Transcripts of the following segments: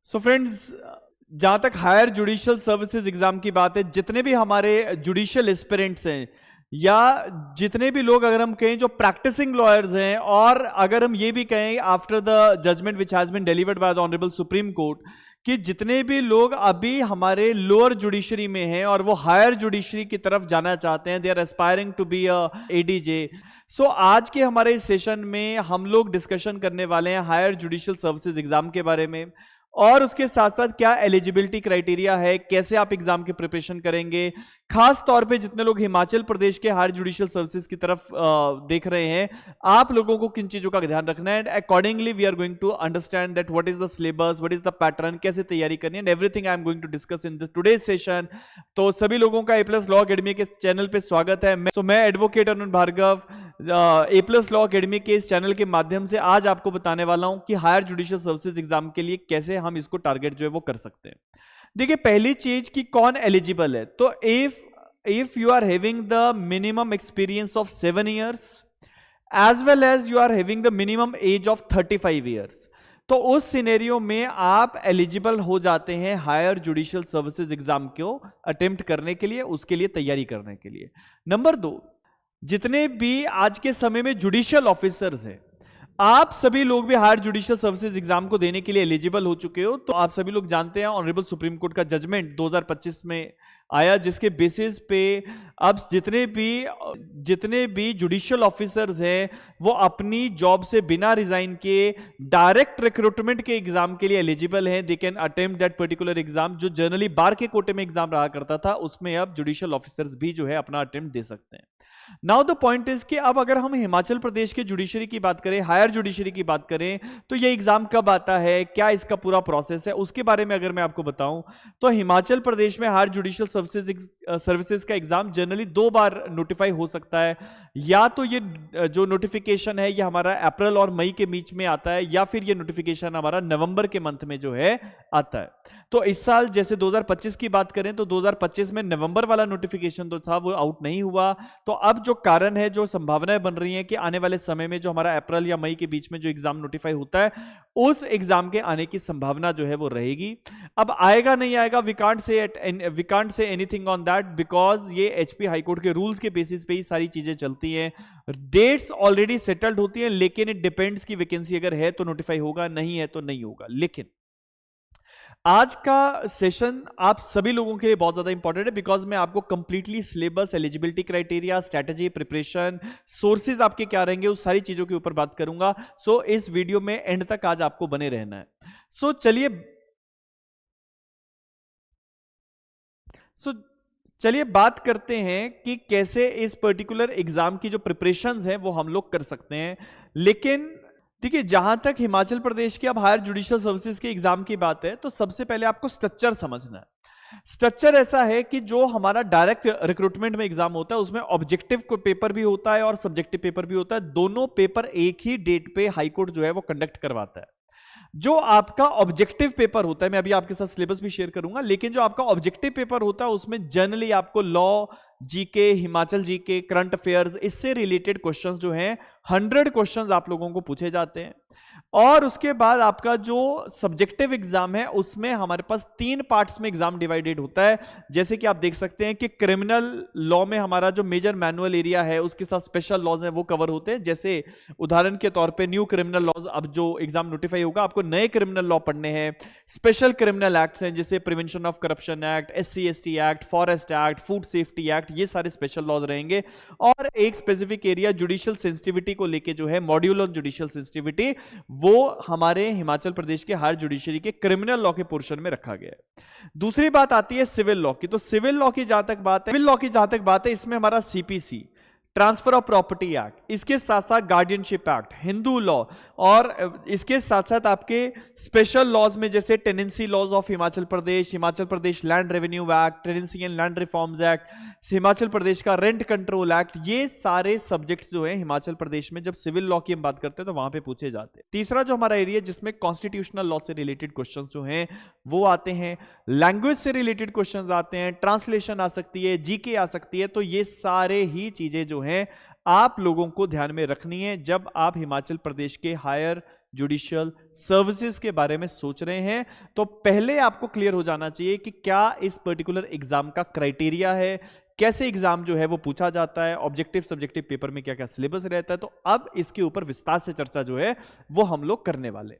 So friends, जहां तक higher judicial services exam की बात है, जितने भी हमारे जुडिशियल एस्पिरेंट्स हैं या जितने भी लोग, अगर हम कहें जो प्रैक्टिसिंग लॉयर्स हैं, और अगर हम ये भी कहें after the judgement which has been delivered by the honourable Supreme Court, कि जितने भी लोग अभी हमारे लोअर जुडिशरी में हैं और वो हायर जुडिशरी की तरफ जाना चाहते हैं, they are aspiring to be a ADJ. So आज के हमारे इस सेशन में हम लोग डिस्कशन करने वाले हैं हायर जुडिशियल सर्विसेज एग्जाम के बारे में, और उसके साथ साथ क्या एलिजिबिलिटी क्राइटेरिया है, कैसे आप एग्जाम की प्रिपरेशन करेंगे। खास तौर पे जितने लोग हिमाचल प्रदेश के हायर जुडिशियल सर्विसेज की तरफ देख रहे हैं, आप लोगों को किन चीजों का ध्यान रखना है, and accordingly we are going to understand that what is the syllabus, what is the pattern, कैसे तैयारी करनी है, and everything I am going to discuss in this today's session. तो सभी लोगों का A+ लॉ अकेडमी के चैनल पे स्वागत है। मैं advocate Arun Bhargava A+ law academy के इस चैनल के माध्यम से आज आपको बताने वाला हूं कि हायर जुडिशियल सर्विसेज एग्जाम के लिए कैसे हम इसको टारगेट जो है वो कर सकते हैं। देखिए, पहली चीज कि कौन एलिजिबल है, तो if you are having the minimum experience of 7 years as well as you are having the minimum age of 35 years, तो उस सिनेरियो में आप एलिजिबल हो जाते हैं हायर जुडिशियल सर्विसेज एग्जाम को अटेम्प्ट करने के लिए, उसके लिए तैयारी करने के लिए। नंबर 2, जितने भी आज के समय में जुडिशियल ऑफिसर्स हैं, आप सभी लोग भी हायर जुडिशियल सर्विसेज एग्जाम को देने के लिए एलिजिबल हो चुके हो। तो आप सभी लोग जानते हैं ऑनरेबल सुप्रीम कोर्ट का जजमेंट 2025 में आया, जिसके बेसिस पे अब जितने भी जुडिशियल ऑफिसर्स हैं वो अपनी जॉब से बिना रिजाइन के डायरेक्ट रिक्रूटमेंट के एग्जाम के लिए एलिजिबल हैं। They can attempt that particular exam, जो जनरली बार के कोटे में एग्जाम रहा करता था, उसमें अब जुडिशियल ऑफिसर्स भी जो है अपना अटेम्प्ट दे सकते हैं। नाउ द पॉइंट इज कि अब अगर हम हिमाचल प्रदेश के जुडिशरी की बात करें, हायर जुडिशरी की बात करें, तो ये एग्जाम कब आता है, क्या इसका पूरा प्रोसेस है, उसके बारे में अगर मैं आपको बताऊं तो हिमाचल प्रदेश में हायर जुडिशियल सर्विसेज का एग्जाम जनरली 2 बार नोटिफाई हो सकता है। या तो ये जो नोटिफिकेशन है ये हमारा अप्रैल और मई के बीच में आता है, या फिर ये नोटिफिकेशन हमारा नवंबर के मंथ में जो है आता है। तो इस साल जैसे 2025 की बात करें तो 2025 में नवंबर वाला नोटिफिकेशन तो था, वो आउट नहीं हुआ। तो अब जो कारण है, जो संभावनाएं बन रही हैं कि आने वाले समय में जो हमारा अप्रैल या मई के बीच में जो एग्जाम नोटिफाई होता है, उस एग्जाम के आने की संभावना जो है वो रहेगी। अब आएगा नहीं आएगा, we can't say anything on that, because ये एचपी हाईकोर्ट के रूल्स के बेसिस पे ही सारी चीजें चलती हैं। डेट्स ऑलरेडी सेटल्ड होती हैं, लेकिन इट डिपेंड्स की वैकेंसी अगर है तो नोटिफाई होगा, नहीं है तो नहीं होगा। लेकिन आज का सेशन आप सभी लोगों के लिए बहुत ज्यादा इंपॉर्टेंट है, बिकॉज मैं आपको completely syllabus, eligibility criteria, strategy, preparation, sources आपके क्या रहेंगे, उस सारी चीजों के ऊपर बात करूंगा। सो इस वीडियो में एंड तक आज आपको बने रहना है। सो चलिए बात करते हैं कि कैसे इस पर्टिकुलर एग्जाम की जो प्रिपरेशंस हैं वो हम लोग कर सकते हैं। लेकिन देखिए, जहां तक हिमाचल प्रदेश के अब हायर जुडिशियल सर्विसेज के एग्जाम की बात है, तो सबसे पहले आपको स्ट्रक्चर समझना है। स्ट्रक्चर ऐसा है कि जो हमारा डायरेक्ट रिक्रूटमेंट में एग्जाम होता है, उसमें ऑब्जेक्टिव को पेपर भी होता है और सब्जेक्टिव पेपर भी होता है। दोनों पेपर एक ही डेट पे हाईकोर्ट जो है वो कंडक्ट करवाता है। जो आपका ऑब्जेक्टिव पेपर होता है, मैं अभी आपके साथ सिलेबस भी शेयर करूंगा, लेकिन जो आपका ऑब्जेक्टिव पेपर होता है उसमें जनरली आपको law, GK, Himachal GK, current affairs, इससे रिलेटेड क्वेश्चंस जो हैं 100 क्वेश्चंस आप लोगों को पूछे जाते हैं। और उसके बाद आपका जो सब्जेक्टिव एग्जाम है उसमें हमारे पास 3 पार्ट्स में एग्जाम डिवाइडेड होता है। जैसे कि आप देख सकते हैं कि क्रिमिनल लॉ में हमारा जो मेजर मैनुअल एरिया है, उसके साथ स्पेशल लॉज हैं वो कवर होते हैं। जैसे उदाहरण के तौर पे न्यू क्रिमिनल लॉज, अब जो एग्जाम नोटिफाई होगा आपको नए क्रिमिनल लॉ पढ़ने हैं। स्पेशल क्रिमिनल एक्ट्स हैं जैसे prevention of corruption act, SC/ST act, forest act, food safety act, ये सारे स्पेशल लॉज रहेंगे। और एक स्पेसिफिक एरिया जुडिशियल सेंसिटिविटी को लेके जो है, मॉड्यूल ऑन जुडिशियल सेंसिटिविटी, वो हमारे हिमाचल प्रदेश के हायर जुडिशरी के क्रिमिनल लॉ के पोर्शन में रखा गया है। दूसरी बात आती है सिविल लॉ की। तो सिविल लॉ की जहां तक बात है, इसमें हमारा CPC, transfer of property act, इसके साथ साथ गार्डियनशिप एक्ट, हिंदू लॉ, और इसके साथ साथ आपके स्पेशल लॉज में जैसे tenancy laws of Himachal Pradesh land revenue act, tenancy and land reforms act, Himachal Pradesh का रेंट कंट्रोल एक्ट, ये सारे सब्जेक्ट्स जो है हिमाचल प्रदेश में जब सिविल लॉ की हम बात करते हैं तो वहां पे पूछे जाते हैं। तीसरा जो हमारा एरिया जिसमें कॉन्स्टिट्यूशनल लॉ से रिलेटेड क्वेश्चन जो हैं वो आते हैं, लैंग्वेज से रिलेटेड क्वेश्चन आते हैं, ट्रांसलेशन आ सकती है, जीके आ सकती है। तो ये सारे ही चीजें जो हैं आप लोगों को ध्यान में रखनी है जब आप हिमाचल प्रदेश के हायर जुडिशियल सर्विसेज के बारे में सोच रहे हैं। तो पहले आपको क्लियर हो जाना चाहिए कि क्या इस पर्टिकुलर एग्जाम का क्राइटेरिया है, कैसे एग्जाम जो है वो पूछा जाता है, ऑब्जेक्टिव सब्जेक्टिव पेपर में क्या क्या सिलेबस रहता है। तो अब इसके ऊपर विस्तार से चर्चा जो है वो हम लोग करने वाले।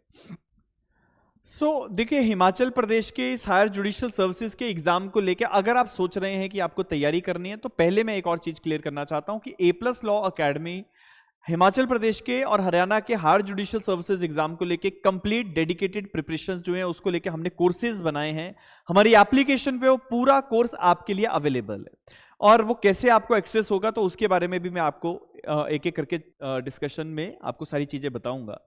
देखिए, हिमाचल प्रदेश के इस हायर जुडिशियल सर्विसेज के एग्जाम को लेकर अगर आप सोच रहे हैं कि आपको तैयारी करनी है, तो पहले मैं एक और चीज क्लियर करना चाहता हूं कि A+ law academy Himachal Pradesh के और हरियाणा के हायर जुडिशियल सर्विसेज एग्जाम को लेके कंप्लीट डेडिकेटेड प्रिपरेशंस जो है उसको लेके हमने कोर्सेज बनाए हैं। हमारी एप्लीकेशन पे वो पूरा कोर्स आपके लिए अवेलेबल है, और वो कैसे आपको एक्सेस होगा तो उसके बारे में भी मैं आपको एक एक करके डिस्कशन में आपको सारी चीजें बताऊंगा।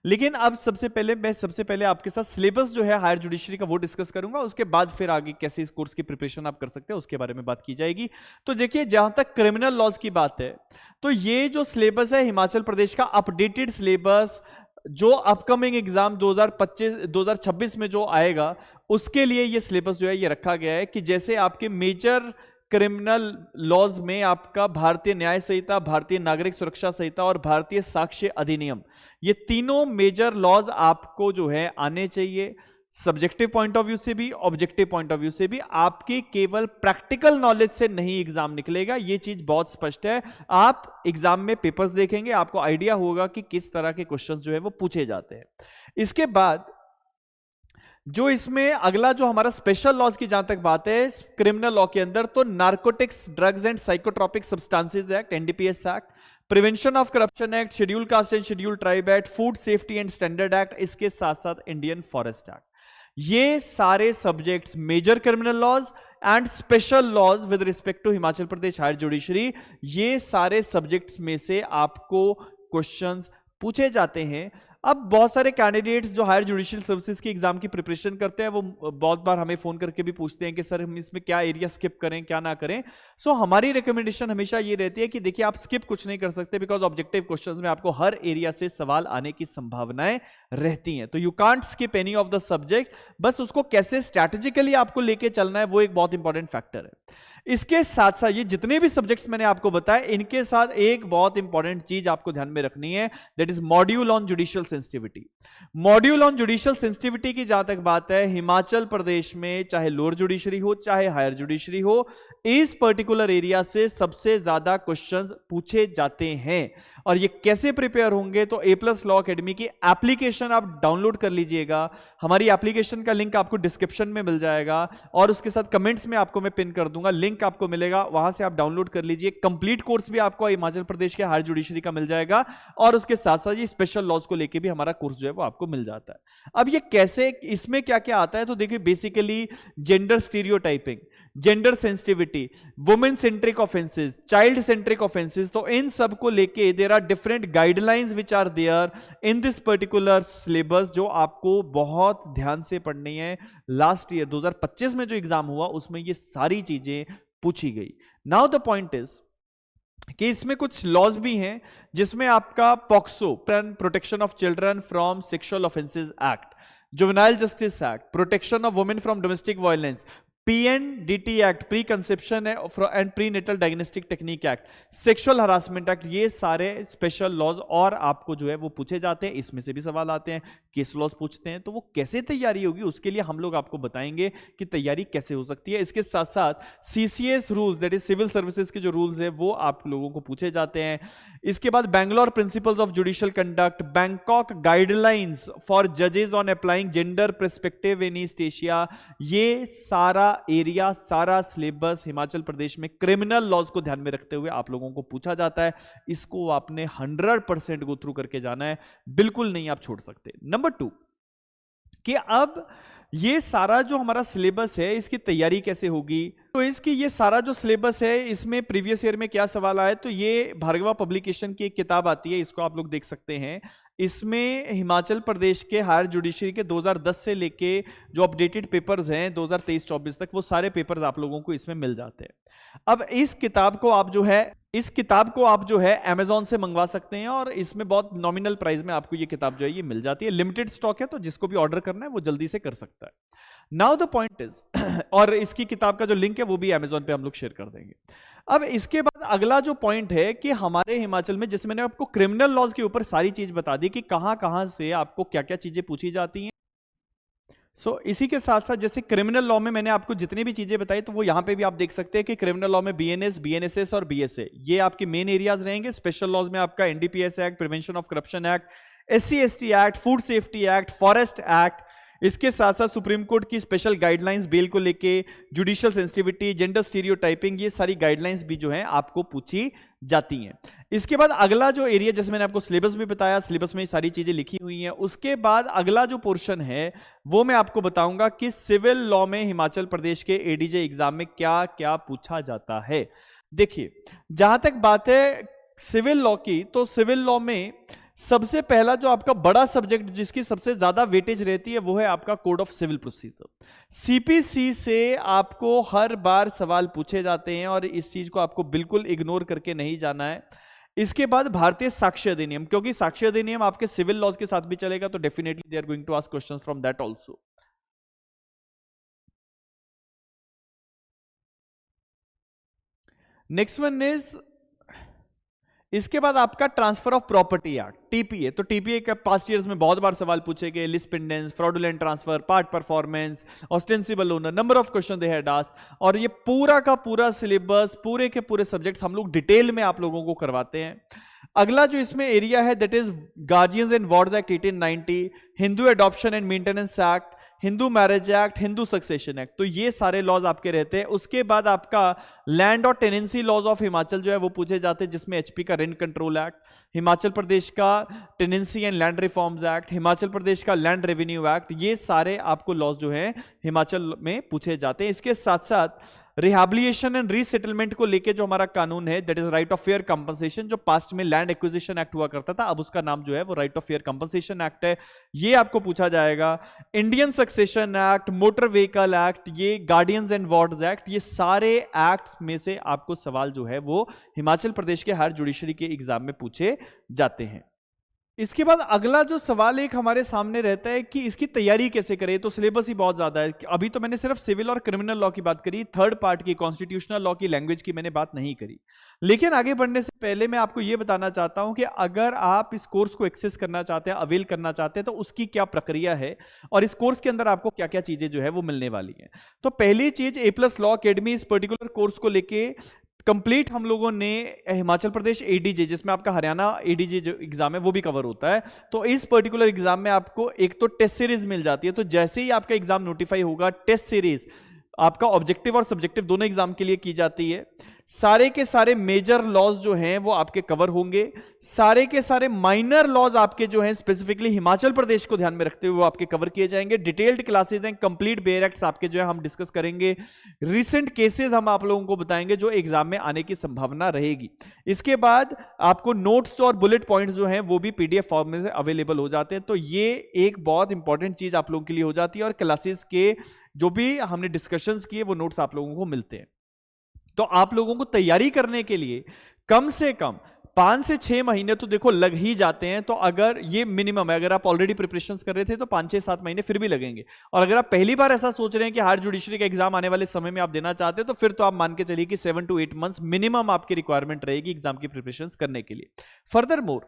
लेकिन अब सबसे पहले आपके साथ सिलेबस जो है हायर जुडिशरी का वो डिस्कस करूंगा, उसके बाद फिर आगे कैसे इस कोर्स की प्रिपरेशन आप कर सकते हैं उसके बारे में बात की जाएगी। तो देखिए, जहां तक क्रिमिनल लॉज की बात है, तो ये जो सिलेबस है हिमाचल प्रदेश का अपडेटेड सिलेबस, जो अपकमिंग एग्जाम 2026 में जो आएगा उसके लिए ये सिलेबस जो है ये रखा गया है कि जैसे आपके मेजर क्रिमिनल लॉज में आपका भारतीय न्याय संहिता, भारतीय नागरिक सुरक्षा संहिता और भारतीय साक्ष्य अधिनियम, ये तीनों मेजर लॉज आपको जो है आने चाहिए। सब्जेक्टिव पॉइंट ऑफ व्यू से भी, ऑब्जेक्टिव पॉइंट ऑफ व्यू से भी। आपकी केवल प्रैक्टिकल नॉलेज से नहीं एग्जाम निकलेगा, ये चीज बहुत स्पष्ट है। आप एग्जाम में पेपर्स देखेंगे, आपको आइडिया होगा कि किस तरह के क्वेश्चंस जो है वो पूछे जाते हैं। इसके बाद जो इसमें अगला जो हमारा स्पेशल लॉज की जहां तक बात है क्रिमिनल लॉ के अंदर, तो narcotics, drugs and psychotropic substances act, NDPS act, prevention of corruption act, schedule caste and schedule tribe act, food safety and standard act, इसके साथ साथ इंडियन फॉरेस्ट एक्ट, ये सारे subjects major criminal laws and special laws with respect to Himachal Pradesh higher judiciary, ये सारे subjects में से आपको क्वेश्चंस पूछे जाते हैं। अब बहुत सारे कैंडिडेट्स जो हायर जुडिशियल सर्विसेज की एग्जाम की प्रिपरेशन करते हैं वो बहुत बार हमें फोन करके भी पूछते हैं कि सर हम इसमें क्या एरिया स्किप करें, क्या ना करें। हमारी रिकमेंडेशन हमेशा ये रहती है कि देखिए, आप स्किप कुछ नहीं कर सकते, बिकॉज ऑब्जेक्टिव क्वेश्चंस में आपको हर एरिया से सवाल आने की संभावनाएं रहती हैं। तो you can't skip any of the subject, बस उसको कैसे स्ट्रैटेजिकली आपको लेके चलना है वो एक बहुत इंपॉर्टेंट फैक्टर है। इसके साथ साथ ये जितने भी सब्जेक्ट्स मैंने आपको बताए, इनके साथ एक बहुत इंपॉर्टेंट चीज आपको ध्यान में रखनी है, that is module on judicial sensitivity. Module on judicial sensitivity की जहां तक बात है, हिमाचल प्रदेश में चाहे लोअर जुडिशरी हो चाहे हायर जुडिशरी हो, इस पर्टिकुलर एरिया से सबसे ज्यादा क्वेश्चंस पूछे जाते हैं। और ये कैसे प्रिपेयर होंगे, तो A+ लॉ अकेडमी की एप्लीकेशन आप डाउनलोड कर लीजिएगा। हमारी एप्लीकेशन का लिंक आपको डिस्क्रिप्शन में मिल जाएगा, और उसके साथ कमेंट्स में आपको मैं पिन कर दूंगा, लिंक आपको मिलेगा, वहां से आप डाउनलोड कर लीजिए। कंप्लीट कोर्स भी आपको हिमाचल प्रदेश के हायर जुडिशरी का मिल जाएगा, और उसके साथ साथ ये स्पेशल लॉज को लेके भी हमारा कोर्स जो है वो आपको मिल जाता है। अब ये कैसे, इसमें क्या क्या आता है, तो देखिए basically gender stereotyping, gender sensitivity, women centric offences, child centric offences, तो इन सब को लेके there are different guidelines which are there in this particular syllabus, जो आपको बहुत ध्यान से पढ़नी है। लास्ट ईयर 2025 में जो एग्जाम हुआ उसमें ये सारी चीजें पूछी गई। नाउ द पॉइंट इज कि इसमें कुछ लॉज भी हैं जिसमें आपका POCSO, protection of children from sexual offences act, juvenile justice act, protection of women from domestic violence, PNDT act, preconception and prenatal diagnostic technique act, sexual harassment act, ये सारे special laws और आपको जो है वो पूछे जाते हैं। इसमें से भी सवाल आते हैं, केस लॉज पूछते हैं। तो वो कैसे तैयारी होगी उसके लिए हम लोग आपको बताएंगे कि तैयारी कैसे हो सकती है। इसके साथ साथ CCS rules, that is civil services के जो रूल्स है वो आप लोगों को पूछे जाते हैं। इसके बाद Bangalore principles of judicial conduct, Bangkok guidelines for जजेस on applying gender perspective in East Asia, ये सारा एरिया, सारा सिलेबस हिमाचल प्रदेश में क्रिमिनल लॉज को ध्यान में रखते हुए आप लोगों को पूछा जाता है। इसको आपने 100% गो थ्रू करके जाना है, बिल्कुल नहीं आप छोड़ सकते। नंबर 2 कि अब ये सारा जो हमारा सिलेबस है इसकी तैयारी कैसे होगी, तो इसकी ये सारा जो सिलेबस है इसमें प्रीवियस ईयर में क्या सवाल आए, तो ये भार्गवा पब्लिकेशन की एक किताब आती है, इसको आप लोग देख सकते हैं। इसमें हिमाचल प्रदेश के हायर जुडिशरी के 2010 से लेके जो अपडेटेड पेपर्स हैं 2023-24 तक, वो सारे पेपर्स आप लोगों को इसमें मिल जाते हैं। अब इस किताब को आप जो है Amazon से मंगवा सकते हैं, और इसमें बहुत नॉमिनल प्राइस में आपको ये किताब जो है ये मिल जाती है। लिमिटेड स्टॉक है, तो जिसको भी ऑर्डर करना है वो जल्दी से कर सकता है। नाउ द पॉइंट इज और इसकी किताब का जो लिंक है वो भी Amazon पे हम लोग शेयर कर देंगे। अब इसके बाद अगला जो पॉइंट है कि हमारे हिमाचल में, जैसे मैंने आपको क्रिमिनल लॉज के ऊपर सारी चीज बता दी कि कहां कहां से आपको क्या क्या चीजें पूछी जाती हैं। इसी के साथ साथ जैसे क्रिमिनल लॉ में मैंने आपको जितनी भी चीजें बताई, तो वो यहां पे भी आप देख सकते हैं कि क्रिमिनल लॉ में बीएनएस, बीएनएसएस और बीएसए ये आपके मेन एरियाज रहेंगे। स्पेशल लॉज में आपका NDPS act, prevention of corruption act, SC ST act, food safety act, forest act, इसके साथ साथ सुप्रीम कोर्ट की स्पेशल गाइडलाइंस बेल को लेके, जुडिशियल सेंसिटिविटी, जेंडर स्टीरियोटाइपिंग, ये सारी गाइडलाइंस भी जो है आपको पूछी जाती हैं। इसके बाद अगला जो एरिया, जैसे मैंने आपको सिलेबस भी बताया, सिलेबस में सारी चीजें लिखी हुई हैं। उसके बाद अगला जो पोर्शन है वो मैं आपको बताऊंगा कि सिविल लॉ में हिमाचल प्रदेश के एडीजे एग्जाम में क्या क्या पूछा जाता है। देखिए, जहां तक बात है सिविल लॉ की, तो सिविल लॉ में सबसे पहला जो आपका बड़ा सब्जेक्ट जिसकी सबसे ज्यादा वेटेज रहती है वो है आपका code of civil procedure. CPC से आपको हर बार सवाल पूछे जाते हैं और इस चीज को आपको बिल्कुल इग्नोर करके नहीं जाना है। इसके बाद भारतीय साक्ष्य अधिनियम, क्योंकि साक्ष्य अधिनियम आपके सिविल लॉज के साथ भी चलेगा, तो definitely they are going to ask questions from that also. Next one is, इसके बाद आपका transfer of property act, TPA. तो टीपीए का पास्ट ईयर्स में बहुत बार सवाल पूछे गए, lis pendens, fraudulent transfer, part performance, ostensible owner, number of question they had asked. और ये पूरा का पूरा सिलेबस, पूरे के पूरे सब्जेक्ट्स हम लोग डिटेल में आप लोगों को करवाते हैं। अगला जो इसमें एरिया है that is guardians and wards act 1890, Hindu adoption and maintenance act, Hindu marriage act, Hindu succession act, तो ये सारे लॉज आपके रहते हैं। उसके बाद आपका लैंड और टेनेंसी लॉज ऑफ हिमाचल जो है वो पूछे जाते हैं, जिसमें एचपी का rent control act, Himachal Pradesh का tenancy and land reforms act, Himachal Pradesh का लैंड रेवेन्यू एक्ट, ये सारे आपको लॉज जो है हिमाचल में पूछे जाते हैं। इसके साथ साथ रिहैबिलिटेशन एंड रीसेटलमेंट को लेके जो हमारा कानून है that is right of fair compensation, जो पास्ट में लैंड एक्विजिशन एक्ट हुआ करता था, अब उसका नाम जो है वो right of fair compensation act है, ये आपको पूछा जाएगा। Indian succession act, motor vehicle act, ये गार्डियंस एंड वार्ड्स एक्ट, ये सारे एक्ट्स में से आपको सवाल जो है वो हिमाचल प्रदेश के हर जुडिशरी के एग्जाम में पूछे जाते हैं। इसके बाद अगला जो सवाल एक हमारे सामने रहता है कि इसकी तैयारी कैसे करें, तो सिलेबस ही बहुत ज्यादा है। अभी तो मैंने सिर्फ सिविल और क्रिमिनल लॉ की बात करी, थर्ड पार्ट की कॉन्स्टिट्यूशनल लॉ की लैंग्वेज की मैंने बात नहीं करी। लेकिन आगे बढ़ने से पहले मैं आपको यह बताना चाहता हूं कि अगर आप इस कोर्स को एक्सेस करना चाहते हैं, अवेल करना चाहते हैं, तो उसकी क्या प्रक्रिया है और इस कोर्स के अंदर आपको क्या क्या चीजें जो है वो मिलने वाली है। तो पहली चीज, A+ लॉ अकेडमी इस पर्टिकुलर कोर्स को लेके कंप्लीट हम लोगों ने हिमाचल प्रदेश एडीजे, जिसमें आपका हरियाणा एडीजे जो एग्जाम है वो भी कवर होता है, तो इस पर्टिकुलर एग्जाम में आपको एक तो टेस्ट सीरीज मिल जाती है। तो जैसे ही आपका एग्जाम नोटिफाई होगा, टेस्ट सीरीज आपका ऑब्जेक्टिव और सब्जेक्टिव दोनों एग्जाम के लिए की जाती है। सारे के सारे मेजर लॉज जो हैं वो आपके कवर होंगे, सारे के सारे माइनर लॉज आपके जो हैं स्पेसिफिकली हिमाचल प्रदेश को ध्यान में रखते हुए वो आपके कवर किए जाएंगे। डिटेल्ड क्लासेस हैं, कंप्लीट बेयर एक्ट्स आपके जो है हम डिस्कस करेंगे, रिसेंट केसेस हम आप लोगों को बताएंगे जो एग्जाम में आने की संभावना रहेगी। इसके बाद आपको नोट्स और बुलेट पॉइंट्स जो हैं वो भी पीडीएफ फॉर्म में अवेलेबल हो जाते हैं। तो ये एक बहुत इंपॉर्टेंट चीज आप लोगों के लिए हो जाती है और क्लासेस के जो भी हमने डिस्कशंस किए वो नोट्स आप लोगों को मिलते हैं। तो आप लोगों को तैयारी करने के लिए कम से कम 5 से 6 महीने तो देखो लग ही जाते हैं। तो अगर ये मिनिमम है, अगर आप ऑलरेडी प्रिपरेशंस कर रहे थे तो 5-6-7 महीने फिर भी लगेंगे, और अगर आप पहली बार ऐसा सोच रहे हैं कि हायर जुडिशरी का एग्जाम आने वाले समय में आप देना चाहते हैं, तो फिर तो आप मान के चलिए कि 7 to 8 मंथ्स मिनिमम आपकी रिक्वायरमेंट रहेगी एग्जाम की प्रिपरेशंस करने के लिए। फर्दर मोर,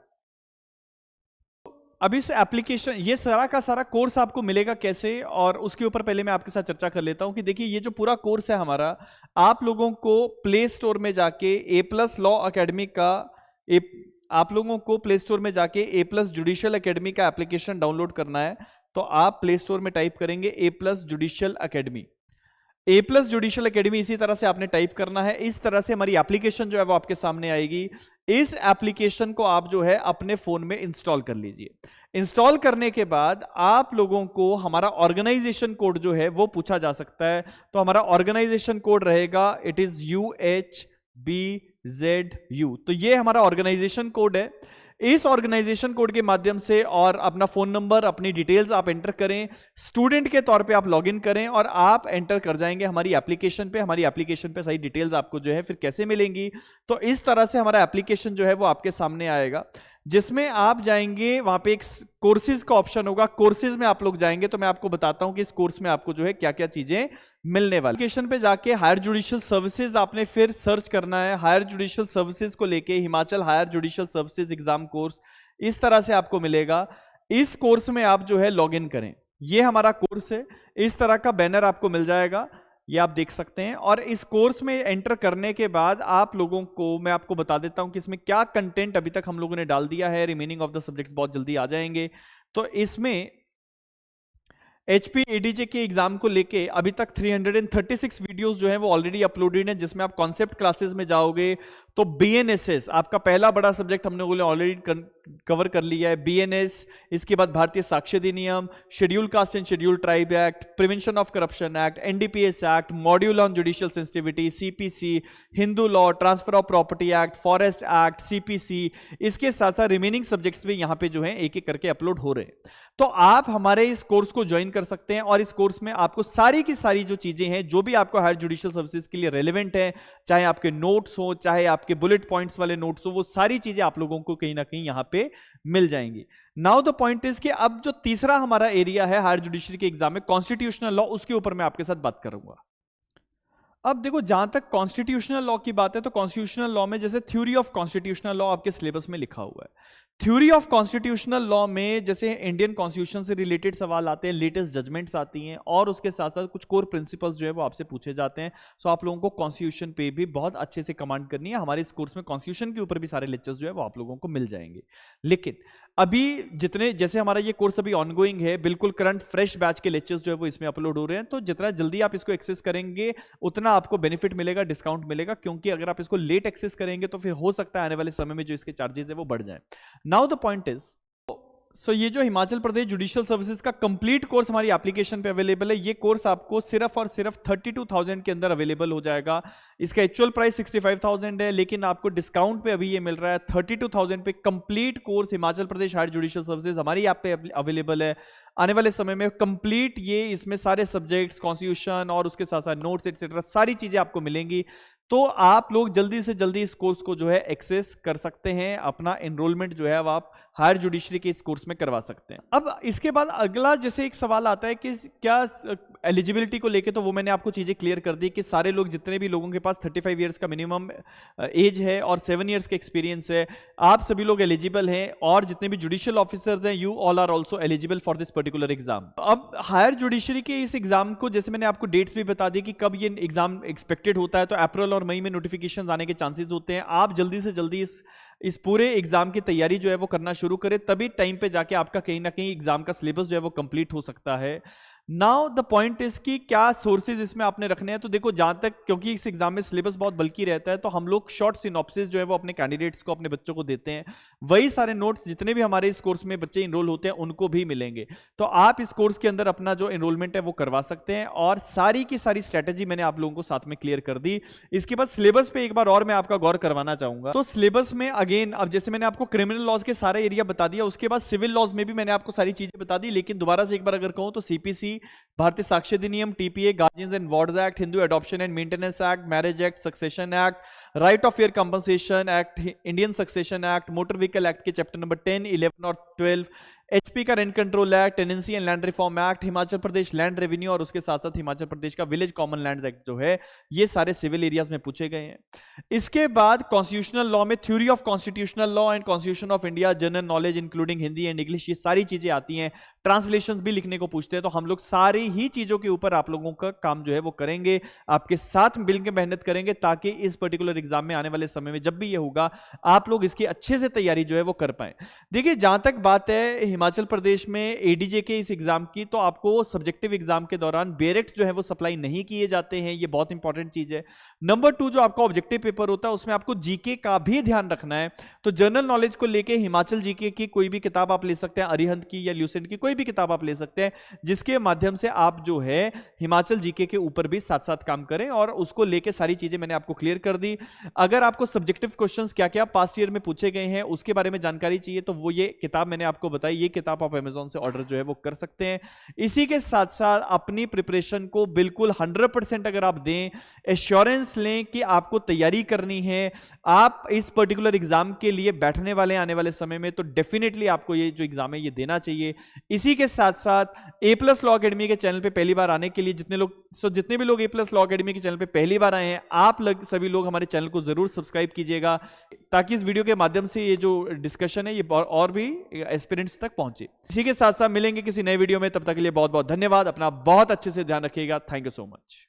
अब इस एप्लीकेशन, ये सारा का सारा कोर्स आपको मिलेगा कैसे, और उसके ऊपर पहले मैं आपके साथ चर्चा कर लेता हूं कि देखिए ये जो पूरा कोर्स है हमारा, आप लोगों को प्ले स्टोर में जाके A+ लॉ अकेडमी का आप लोगों को प्ले स्टोर में जाके A+ जुडिशियल अकेडमी का एप्लीकेशन डाउनलोड करना है। तो आप प्ले स्टोर में टाइप करेंगे A+ judicial academy, A+ judicial academy, इसी तरह से आपने टाइप करना है। इस तरह से हमारी एप्लीकेशन जो है वो आपके सामने आएगी। इस एप्लीकेशन को आप जो है अपने फोन में इंस्टॉल कर लीजिए। इंस्टॉल करने के बाद आप लोगों को हमारा ऑर्गेनाइजेशन कोड जो है वो पूछा जा सकता है। तो हमारा ऑर्गेनाइजेशन कोड रहेगा, इट इज UHBZU। तो ये हमारा ऑर्गेनाइजेशन कोड है। इस ऑर्गेनाइजेशन कोड के माध्यम से और अपना फोन नंबर, अपनी डिटेल्स आप एंटर करें, स्टूडेंट के तौर पे आप लॉगिन करें और आप एंटर कर जाएंगे हमारी एप्लीकेशन पे। हमारी एप्लीकेशन पे सही डिटेल्स आपको जो है फिर कैसे मिलेंगी, तो इस तरह से हमारा एप्लीकेशन जो है वो आपके सामने आएगा। जिसमें आप जाएंगे, वहां पे एक कोर्सेज का ऑप्शन होगा, कोर्सेज में आप लोग जाएंगे तो मैं आपको बताता हूं कि इस कोर्स में आपको जो है क्या क्या चीजें मिलने वाली। एप्लीकेशन पे जाके हायर जुडिशियल सर्विसेज आपने फिर सर्च करना है, हायर जुडिशियल सर्विसेज को लेके Himachal higher judicial services exam course इस तरह से आपको मिलेगा। इस कोर्स में आप जो है लॉग इन करें, ये हमारा कोर्स है, इस तरह का बैनर आपको मिल जाएगा, ये आप देख सकते हैं। और इस कोर्स में एंटर करने के बाद आप लोगों को मैं आपको बता देता हूं कि इसमें क्या कंटेंट अभी तक हम लोगों ने डाल दिया है। रिमेनिंग ऑफ द सब्जेक्ट्स बहुत जल्दी आ जाएंगे। तो इसमें HPADJ के एग्जाम को लेके अभी तक 336 वीडियोस जो है वो ऑलरेडी अपलोडेड हैं, जिसमें आप कॉन्सेप्ट क्लासेस में जाओगे तो BNSS आपका पहला बड़ा सब्जेक्ट हमने ऑलरेडी कवर कर लिया है, BNS। इसके बाद भारतीय साक्ष्य अधिनियम, schedule caste and schedule tribe act, prevention of corruption act, NDPS act, module on judicial sensitivity, CPC, Hindu law, transfer of property act, forest act, CPC। इसके साथ साथ रिमेनिंग सब्जेक्ट्स भी यहाँ पे जो है एक एक करके अपलोड हो रहे हैं। तो आप हमारे इस कोर्स को ज्वाइन कर सकते हैं और इस कोर्स में आपको सारी की सारी जो चीजें हैं, जो भी आपको हायर जुडिशियल सर्विसेज के लिए रेलेवेंट है, चाहे आपके नोट्स हो, चाहे आपके बुलेट पॉइंट्स वाले नोट्स हो, वो सारी चीजें आप लोगों को कहीं ना कहीं यहां पे मिल जाएंगी। नाउ द पॉइंट इज कि अब जो तीसरा हमारा एरिया है हायर जुडिशरी के एग्जाम में, कॉन्स्टिट्यूशनल लॉ, उसके ऊपर मैं आपके साथ बात करूंगा। अब देखो, जहां तक कॉन्स्टिट्यूशनल लॉ की बात है तो कॉन्स्टिट्यूशनल लॉ में जैसे थ्योरी ऑफ कॉन्स्टिट्यूशनल लॉ आपके सिलेबस में लिखा हुआ है। थ्योरी ऑफ कॉन्स्टिट्यूशनल लॉ में जैसे इंडियन कॉन्स्टिट्यूशन से रिलेटेड सवाल आते हैं, लेटेस्ट जजमेंट्स आती हैं और उसके साथ साथ कुछ कोर प्रिंसिपल्स जो है वो आपसे पूछे जाते हैं। सो आप लोगों को कॉन्स्टिट्यूशन पे भी बहुत अच्छे से कमांड करनी है। हमारे इस कोर्स में कॉन्स्टिट्यूशन के ऊपर भी सारे लेक्चर्स जो है वो आप लोगों को मिल जाएंगे। लेकिन अभी जितने, जैसे हमारा ये कोर्स अभी ऑनगोइंग है, बिल्कुल करंट फ्रेश बैच के लेक्चर्स जो है वो इसमें अपलोड हो रहे हैं, तो जितना जल्दी आप इसको एक्सेस करेंगे उतना आपको बेनिफिट मिलेगा, डिस्काउंट मिलेगा। क्योंकि अगर आप इसको लेट एक्सेस करेंगे तो फिर हो सकता है आने वाले समय में जो इसके चार्जेस है वो बढ़ जाए। नाउ द पॉइंट इज, सो ये जो हिमाचल प्रदेश जुडिशियल सर्विसेज का कंप्लीट कोर्स हमारी एप्लीकेशन पे अवेलेबल है। ये कोर्स आपको सिर्फ और सिर्फ 32,000 के अंदर अवेलेबल हो जाएगा। इसका एक्चुअल प्राइस 65,000 है, लेकिन आपको डिस्काउंट पे अभी ये मिल रहा है 32,000 पे। Complete course Himachal Pradesh higher judicial services हमारी ऐप पे अवेलेबल है। आने वाले समय में कंप्लीट ये, इसमें सारे सब्जेक्ट्स, कॉन्स्टिट्यूशन और उसके साथ साथ नोट्स एक्सेट्रा सारी चीजें आपको मिलेंगी। तो आप लोग जल्दी से जल्दी इस कोर्स को जो है एक्सेस कर सकते हैं। अपना एनरोलमेंट जो है अब आप हायर जुडिशरी के इस कोर्स में करवा सकते हैं। अब इसके बाद अगला जैसे एक सवाल आता है कि क्या एलिजिबिलिटी को लेके, तो वो मैंने आपको चीजें क्लियर कर दी कि सारे लोग, जितने भी लोगों के पास 35 इयर्स का मिनिमम एज है और 7 इयर्स का एक्सपीरियंस है, आप सभी लोग एलिजिबल हैं। और जितने भी जुडिशियल ऑफिसर्स हैं, you all are also eligible for this particular exam. अब हायर जुडिशरी के इस एग्जाम को, जैसे मैंने आपको डेट्स भी बता दी कि कब ये एग्जाम एक्सपेक्टेड होता है, तो अप्रैल और मई में नोटिफिकेशन आने के चांसेस होते हैं। आप जल्दी से जल्दी इस पूरे एग्जाम की तैयारी जो है वो करना शुरू करें, तभी टाइम पे जाके आपका कहीं ना कहीं एग्जाम का सिलेबस जो है वो कंप्लीट हो सकता है। नाउ द पॉइंट इज कि क्या सोर्सेज इसमें आपने रखने हैं। तो देखो, जहां तक, क्योंकि इस एग्जाम में सिलेबस बहुत बल्कि रहता है, तो हम लोग शॉर्ट सिनॉप्सिस जो है वो अपने कैंडिडेट्स को, अपने बच्चों को देते हैं। वही सारे नोट्स जितने भी हमारे इस कोर्स में बच्चे इनरोल होते हैं उनको भी मिलेंगे। तो आप इस कोर्स के अंदर अपना जो एनरोलमेंट है वो करवा सकते हैं। और सारी की सारी स्ट्रेटेजी मैंने आप लोगों को साथ में क्लियर कर दी। इसके बाद सिलेबस पे एक बार और मैं आपका गौर करवाना चाहूंगा। तो सिलेबस में अगेन, अब जैसे मैंने आपको क्रिमिनल लॉज के सारे एरिया बता दिया, उसके बाद सिविल लॉज में भी मैंने आपको सारी चीजें बता दी। लेकिन दोबारा से एक बार अगर कहूं तो CPC, भारतीय साक्ष्य अधिनियम, TPA, guardians and wards act, Hindu adoption and maintenance act, marriage act, succession act, right of fair compensation act, Indian succession act, motor vehicle act के चैप्टर नंबर 10, 11 और 12, HP का rent control act, tenancy and land reform act, Himachal Pradesh land revenue और उसके साथ साथ हिमाचल प्रदेश का village common lands act जो है, ये सारे सिविल एरियाज में पूछे गए हैं। इसके बाद कॉन्स्टिट्यूशनल लॉ में theory of constitutional law and constitution of India, general knowledge including Hindi and English, ये सारी चीजें आती हैं। ट्रांसलेशंस भी लिखने को पूछते हैं। तो हम लोग सारी ही चीजों के ऊपर आप लोगों का काम जो है वो करेंगे, आपके साथ मिलकर मेहनत करेंगे, ताकि इस पर्टिकुलर एग्जाम में आने वाले समय में जब भी ये होगा, आप लोग इसकी अच्छे से तैयारी जो है वो कर पाए। देखिए, जहां तक बात है हिमाचल प्रदेश में ADJ के इस एग्जाम की, तो आपको सब्जेक्टिव एग्जाम के दौरान बेरेक्स जो है वो सप्लाई नहीं किए जाते हैं। ये बहुत इंपॉर्टेंट चीज है। नंबर 2, जो आपका ऑब्जेक्टिव पेपर होता है उसमें आपको जीके का भी ध्यान रखना है। तो जनरल नॉलेज को लेके हिमाचल जीके की कोई भी किताब आप ले सकते हैं, अरिहंत की या ल्यूसेंट की कोई भी किताब आप ले सकते हैं, जिसके माध्यम से आप जो है हिमाचल जीके के ऊपर भी साथ साथ काम करें। और उसको लेके सारी चीजें मैंने आपको क्लियर कर दी। अगर आपको सब्जेक्टिव क्वेश्चंस क्या क्या पास्ट ईयर में पूछे गए हैं उसके बारे में जानकारी चाहिए, तो वो ये किताब मैंने आपको बताई। ये किताब आप अमेजोन से ऑर्डर जो है वो कर सकते हैं। इसी के साथ साथ अपनी प्रिपरेशन को बिल्कुल 100% अगर आप दें, एश्योरेंस लें कि आपको तैयारी करनी है, आप इस पर्टिकुलर एग्जाम के लिए बैठने वाले आने वाले समय में, तो डेफिनेटली आपको ये जो एग्जाम है ये देना चाहिए। इसी के साथ साथ ए प्लस लॉ अकेडमी के चैनल पे पहली बार आने के लिए जितने भी लोग ए प्लस लॉ अकेडमी के चैनल पे पहली बार आए हैं, आप सभी लोग हमारे चैनल को जरूर सब्सक्राइब कीजिएगा, ताकि इस वीडियो के माध्यम से ये जो डिस्कशन है ये और भी एस्पिरेंट्स तक पहुंचे। इसी के साथ साथ मिलेंगे किसी नए वीडियो में, तब तक के लिए बहुत बहुत धन्यवाद। अपना बहुत अच्छे से ध्यान रखिएगा। Thank you so much.